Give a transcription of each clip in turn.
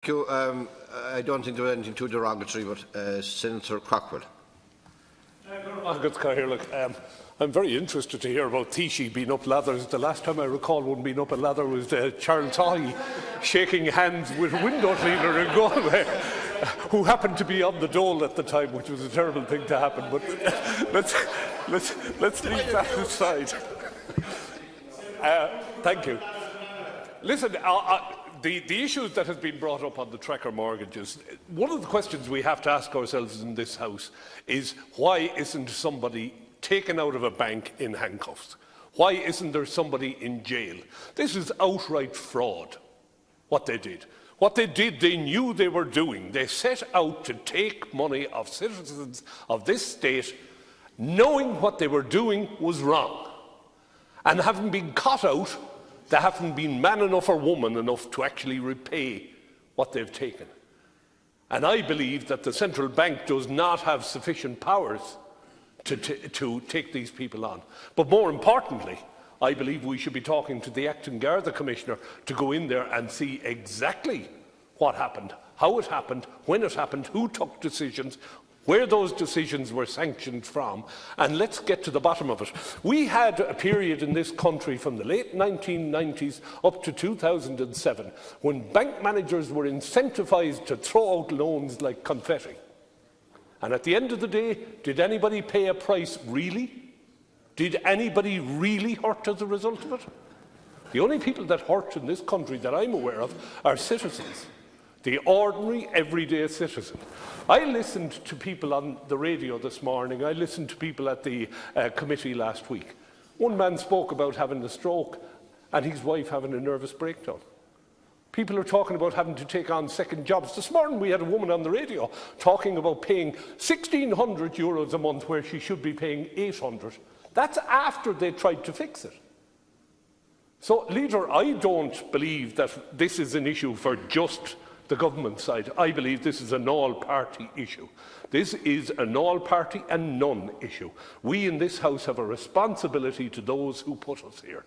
Thank you. I don't think there was anything too derogatory, but Senator Craughwell. I'm very interested to hear about Taoiseach being up ladders. The last time I recall one being up a ladder was Charles Tahi shaking hands with a window cleaner in Galway, who happened to be on the dole at the time, which was a terrible thing to happen. But let's leave that aside. Thank you. Listen, the issues that have been brought up on the tracker mortgages, one of the questions we have to ask ourselves in this House is why isn't somebody taken out of a bank in handcuffs? Why isn't there somebody in jail? This is outright fraud, what they did. What they did, they knew they were doing. They set out to take money of citizens of this state, knowing what they were doing was wrong. And having been caught out, they haven't been man enough or woman enough to actually repay what they've taken. And I believe that the central bank does not have sufficient powers to take these people on. But more importantly, I believe we should be talking to the acting Garda Commissioner to go in there and see exactly what happened, how it happened, when it happened, who took decisions, where those decisions were sanctioned from, and let's get to the bottom of it. We had a period in this country from the late 1990s up to 2007 when bank managers were incentivised to throw out loans like confetti. And at the end of the day, did anybody pay a price really? Did anybody really hurt as a result of it? The only people that hurt in this country that I'm aware of are citizens. The ordinary, everyday citizen. I listened to people on the radio this morning. I listened to people at the committee last week. One man spoke about having a stroke and his wife having a nervous breakdown. People are talking about having to take on second jobs. This morning we had a woman on the radio talking about paying €1,600 a month where she should be paying €800. That's after they tried to fix it. So, Leader, I don't believe that this is an issue for just the government side. I believe this is an all-party issue. This is an all-party and none issue. We in this House have a responsibility to those who put us here.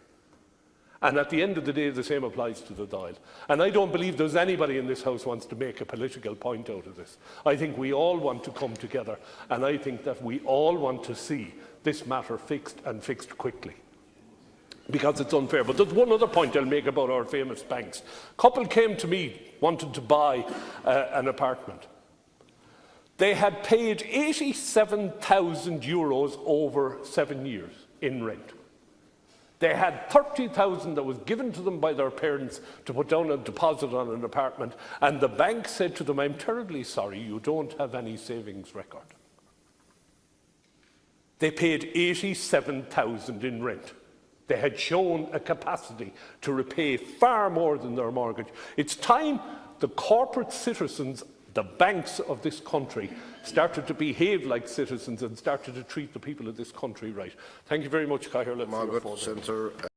And at the end of the day, the same applies to the Dáil. And I don't believe there's anybody in this House who wants to make a political point out of this. I think we all want to come together, and I think that we all want to see this matter fixed and fixed quickly, because it's unfair. But there's one other point I'll make about our famous banks. A couple came to me wanting to buy an apartment. They had paid €87,000 over 7 years in rent. They had $30,000 that was given to them by their parents to put down a deposit on an apartment, and the bank said to them, "I'm terribly sorry, you don't have any savings record." They paid $87,000 in rent. They had shown a capacity to repay far more than their mortgage. It's time the corporate citizens, the banks of this country, started to behave like citizens and started to treat the people of this country right. Thank you very much, Cathaoirleach.